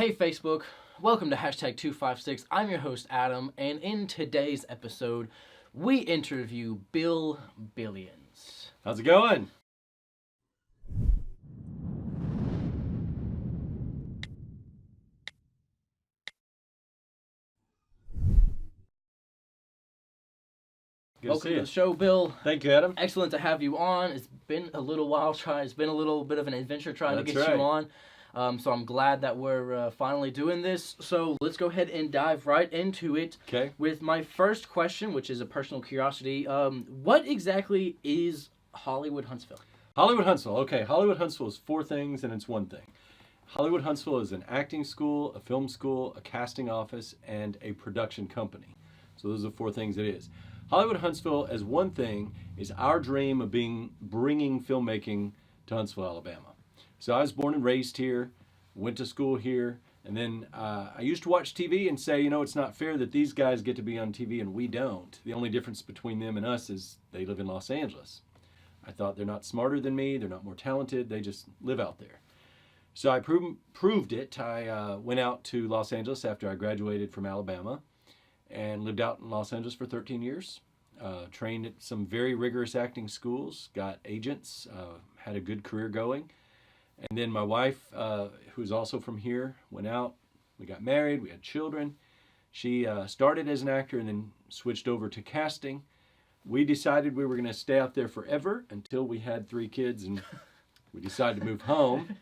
Hey Facebook, welcome to Hashtag256. I'm your host Adam, and in today's episode, we interview Bill Billions. How's it going? Welcome to the show, Bill. Thank you, Adam. Excellent to have you on. It's been a little while. It's been a little bit of an adventure trying to get you on. So I'm glad that we're finally doing this. So let's go ahead and dive right into it. Okay. With my first question, which is a personal curiosity. What exactly is Hollywood Huntsville? Hollywood Huntsville. Okay, Hollywood Huntsville is four things and it's one thing. Hollywood Huntsville is an acting school, a film school, a casting office, and a production company. So those are the four things it is. Hollywood Huntsville, as one thing, is our dream of bringing filmmaking to Huntsville, Alabama. So I was born and raised here, went to school here, and then I used to watch TV and say, it's not fair that these guys get to be on TV and we don't. The only difference between them and us is they live in Los Angeles. I thought they're not smarter than me, they're not more talented, they just live out there. So I proved it. I went out to Los Angeles after I graduated from Alabama and lived out in Los Angeles for 13 years. Trained at some very rigorous acting schools, got agents, had a good career going. And then my wife, who's also from here, went out. We got married, we had children. She started as an actor and then switched over to casting. We decided we were going to stay out there forever until we had 3 kids and we decided to move home.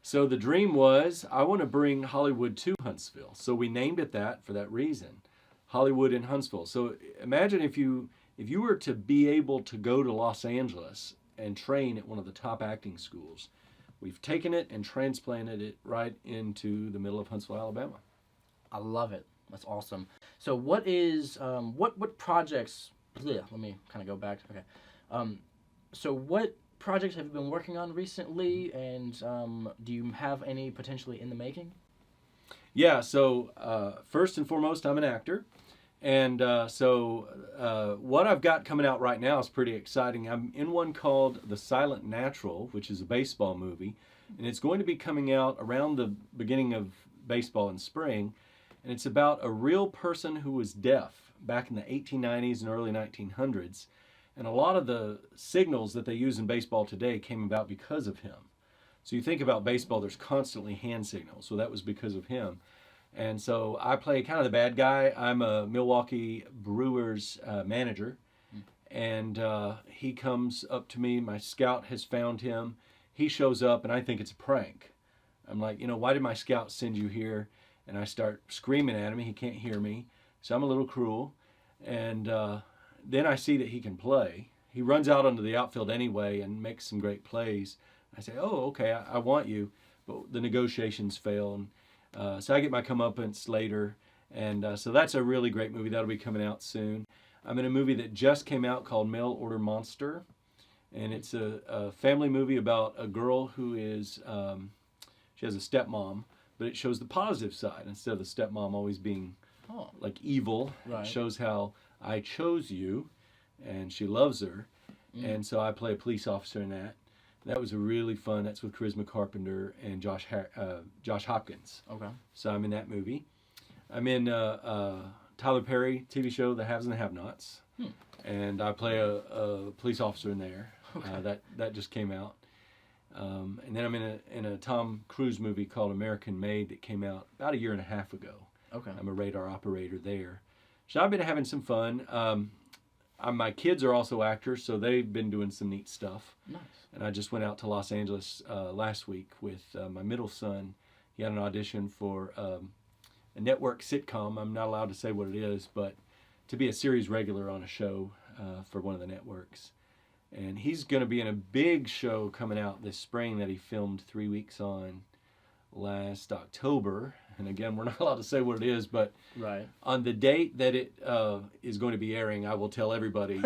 So the dream was, I want to bring Hollywood to Huntsville. So we named it that for that reason, Hollywood in Huntsville. So imagine if you were to be able to go to Los Angeles and train at one of the top acting schools. We've taken it and transplanted it right into the middle of Huntsville, Alabama. I love it. That's awesome. So what is, what projects, let me kind of go back. Okay. So what projects have you been working on recently, and do you have any potentially in the making? Yeah, so first and foremost, I'm an actor. And what I've got coming out right now is pretty exciting. I'm in one called The Silent Natural, which is a baseball movie. And it's going to be coming out around the beginning of baseball in spring. And it's about a real person who was deaf back in the 1890s and early 1900s. And a lot of the signals that they use in baseball today came about because of him. So you think about baseball, there's constantly hand signals. So that was because of him. And so I play kind of the bad guy. I'm a Milwaukee Brewers manager. And he comes up to me. My scout has found him. He shows up and I think it's a prank. I'm like, why did my scout send you here? And I start screaming at him. He can't hear me. So I'm a little cruel. And then I see that he can play. He runs out onto the outfield anyway and makes some great plays. I say, oh, okay, I want you. But the negotiations fail. And so I get my comeuppance later. And so that's a really great movie. That'll be coming out soon. I'm in a movie that just came out called Mail Order Monster. And it's a family movie about a girl who is, she has a stepmom, but it shows the positive side instead of the stepmom always being like evil. Right. It shows how I chose you and she loves her. And so I play a police officer in that. That was a really fun. That's with Charisma Carpenter and Josh Hopkins. Okay. So I'm in that movie. I'm in Tyler Perry TV show, The Haves and the Have-Nots. And I play a police officer in there. Okay. That just came out. And then I'm in a Tom Cruise movie called American Made that came out about a year and a half ago. Okay. I'm a radar operator there. So I've been having some fun. My kids are also actors, so they've been doing some neat stuff. Nice. And I just went out to Los Angeles last week with my middle son. He had an audition for a network sitcom. I'm not allowed to say what it is, but to be a series regular on a show for one of the networks. And he's going to be in a big show coming out this spring that he filmed 3 weeks on last October. And again, we're not allowed to say what it is, but right. On the date that it is going to be airing, I will tell everybody,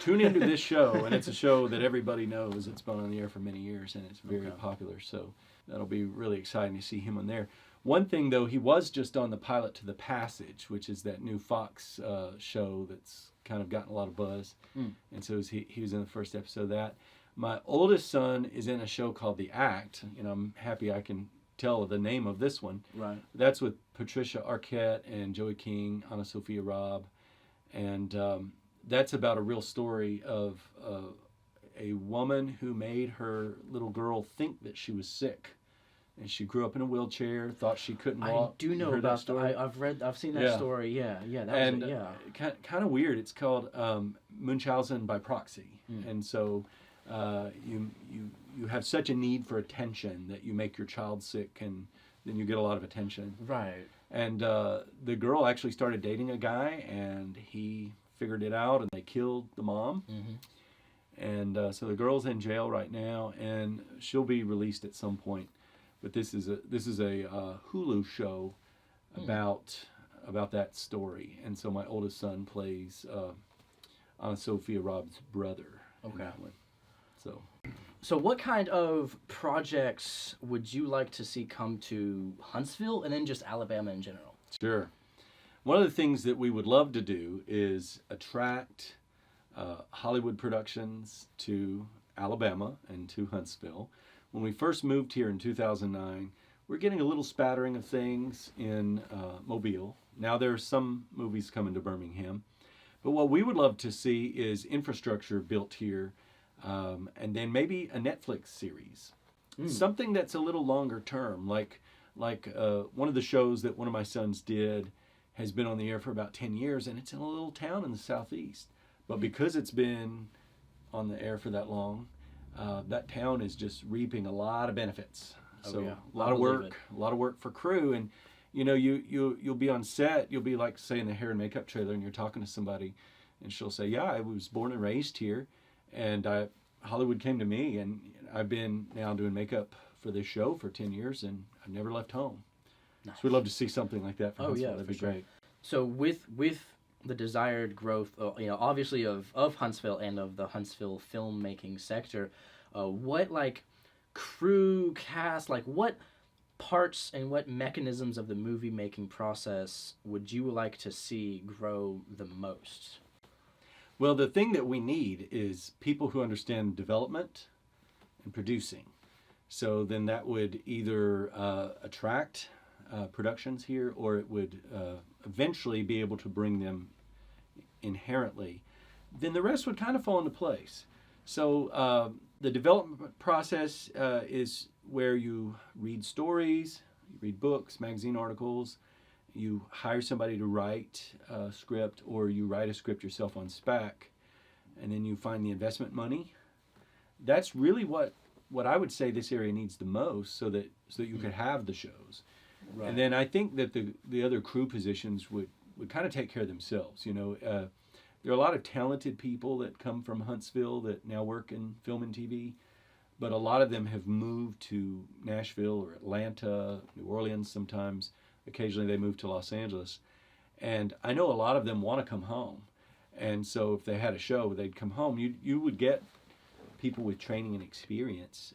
tune into this show. And it's a show that everybody knows. It's been on the air for many years, and it's very popular. So that'll be really exciting to see him on there. One thing, though, he was just on the pilot to The Passage, which is that new Fox show that's kind of gotten a lot of buzz. And so he was in the first episode of that. My oldest son is in a show called The Act. I'm happy I can tell the name of this one. Right. That's with Patricia Arquette and Joey King, Anna Sophia Robb, and that's about a real story of a woman who made her little girl think that she was sick. And she grew up in a wheelchair, thought she couldn't walk. I do know about that story. I've seen that story. Yeah. Kind of weird. It's called Munchausen by proxy, and so you have such a need for attention that you make your child sick, and then you get a lot of attention. Right. And the girl actually started dating a guy, and he figured it out, and they killed the mom. Mm-hmm. And so the girl's in jail right now, and she'll be released at some point. But this is a Hulu show about that story, and so my oldest son plays Anna Sophia Robb's brother in that one. So what kind of projects would you like to see come to Huntsville, and then just Alabama in general? Sure. One of the things that we would love to do is attract Hollywood productions to Alabama and to Huntsville. When we first moved here in 2009, we're getting a little spattering of things in Mobile. Now there's some movies coming to Birmingham. But what we would love to see is infrastructure built here, and then maybe a Netflix series. Something that's a little longer term, like one of the shows that one of my sons did has been on the air for about 10 years, and it's in a little town in the southeast. But because it's been on the air for that long, that town is just reaping a lot of benefits. So a lot of work for crew, and you'll be on set. You'll be like, say, in the hair and makeup trailer, and you're talking to somebody, and she'll say, "Yeah, I was born and raised here, and Hollywood came to me, and I've been now doing makeup for this show for 10 years, and I've never left home." Nice. So we'd love to see something like that. That'd be great. So with the desired growth, obviously of Huntsville and of the Huntsville filmmaking sector, what crew cast, what parts and what mechanisms of the movie making process would you like to see grow the most? Well, the thing that we need is people who understand development and producing. So then that would either attract productions here, or it would eventually be able to bring them inherently. Then the rest would kind of fall into place. So the development process is where you read stories, you read books, magazine articles, you hire somebody to write a script, or you write a script yourself on spec, and then you find the investment money. That's really what I would say this area needs the most, so that you could have the shows. Right. And then I think that the other crew positions would kind of take care of themselves. There are a lot of talented people that come from Huntsville that now work in film and TV, but a lot of them have moved to Nashville or Atlanta, New Orleans sometimes. Occasionally they move to Los Angeles. And I know a lot of them want to come home. And so if they had a show, they'd come home. You would get people with training and experience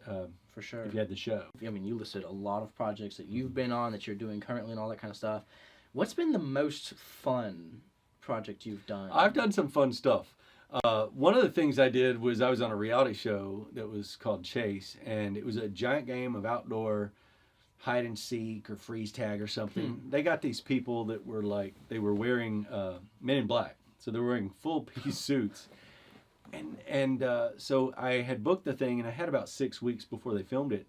for sure if you had the show. I mean, you listed a lot of projects that you've been on, that you're doing currently, and all that kind of stuff. What's been the most fun project you've done? I've done some fun stuff. One of the things I did was I was on a reality show that was called Chase, and it was a giant game of outdoor hide and seek or freeze tag or something. They got these people that were they were wearing Men in Black, so they were wearing full piece suits. And so I had booked the thing, and I had about 6 weeks before they filmed it.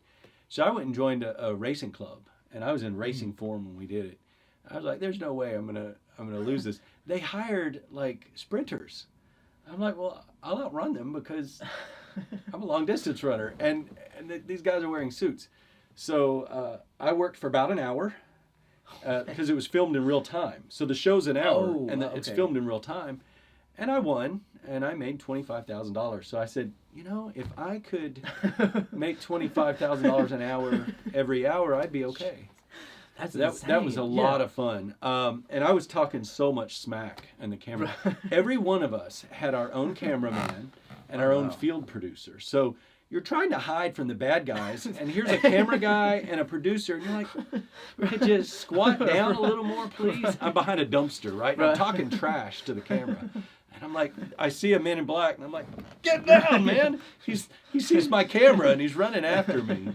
So I went and joined a racing club, and I was in racing form when we did it. I was like, "There's no way I'm gonna lose this." They hired sprinters. I'm like, "Well, I'll outrun them because I'm a long distance runner," and these guys are wearing suits. So I worked for about an hour because it was filmed in real time. So the show's an hour, it's filmed in real time. And I won, and I made $25,000. So I said, if I could make $25,000 an hour every hour, I'd be okay. That was a lot of fun. And I was talking so much smack in the camera. Every one of us had our own cameraman and our own field producer. So you're trying to hide from the bad guys, and here's a camera guy and a producer, and you're like, "Could you squat down a little more, please?" I'm behind a dumpster, right? And I'm talking trash to the camera. And I'm like, I see a Man in Black, and I'm like, "Get down, man!" He sees my camera, and he's running after me.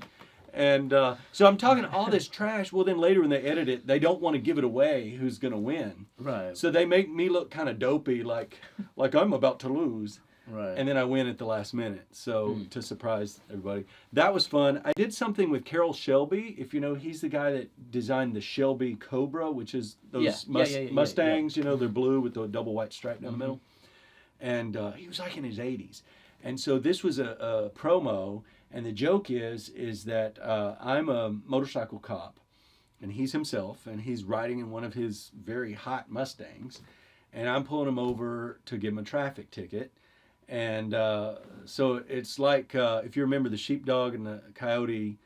And so I'm talking all this trash. Well, then later when they edit it, they don't want to give it away who's going to win. Right. So they make me look kind of dopey, like I'm about to lose. Right. And then I win at the last minute, so to surprise everybody. That was fun. I did something with Carroll Shelby. If you know, he's the guy that designed the Shelby Cobra, which is those Mustangs. You know, they're blue with the double white stripe down the middle. And he was like in his 80s. And so this was a promo, and the joke is that I'm a motorcycle cop, and he's himself, and he's riding in one of his very hot Mustangs, and I'm pulling him over to give him a traffic ticket. And so it's like, if you remember the sheepdog and the coyote,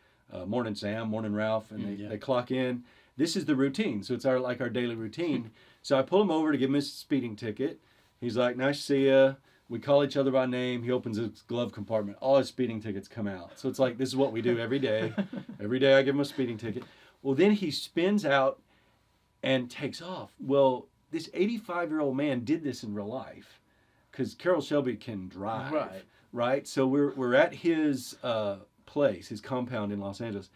Morning Sam, Morning Ralph, and they clock in. This is the routine. So it's our daily routine. So I pull him over to give him his speeding ticket. He's like, nice to see you. We call each other by name. He opens his glove compartment. All his speeding tickets come out. So it's like, this is what we do every day. Every day I give him a speeding ticket. Well, then he spins out and takes off. Well, this 85-year-old man did this in real life. Because Carroll Shelby can drive, right? So we're at his place, his compound in Los Angeles.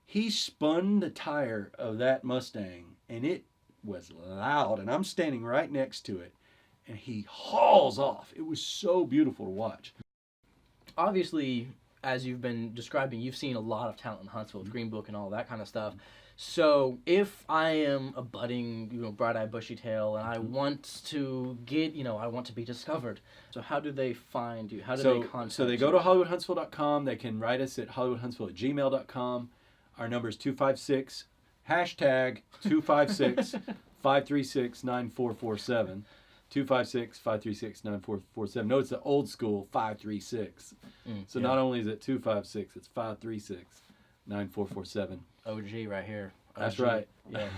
He spun the tire of that Mustang, and it was loud, and I'm standing right next to it, and he hauls off. It was so beautiful to watch. Obviously, as you've been describing, you've seen a lot of talent in Huntsville, Green Book and all that kind of stuff. So if I am a budding, bright-eyed, bushy-tail, and I want to get, I want to be discovered, so how do they find you? How do they contact you? So they go to HollywoodHuntsville.com. They can write us at HollywoodHuntsville@gmail.com. Our number is 256, #256 536 9447. 256 9447. No, it's the old school 536. So not only is it 256, it's 536 9447. OG right here. OG. That's right. Yeah.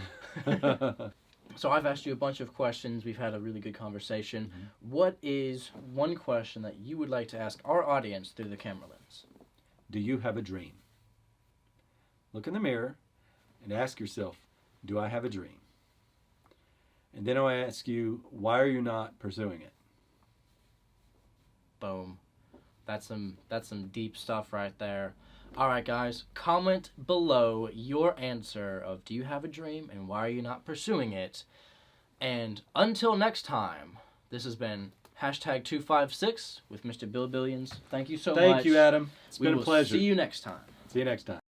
So I've asked you a bunch of questions. We've had a really good conversation. What is one question that you would like to ask our audience through the camera lens? Do you have a dream? Look in the mirror and ask yourself, do I have a dream? And then I ask you, why are you not pursuing it? Boom. That's some deep stuff right there. All right, guys, comment below your answer of do you have a dream and why are you not pursuing it? And until next time, this has been #256 with Mr. Bill Billions. Thank you so much. Thank you, Adam. It's been a pleasure. See you next time. See you next time.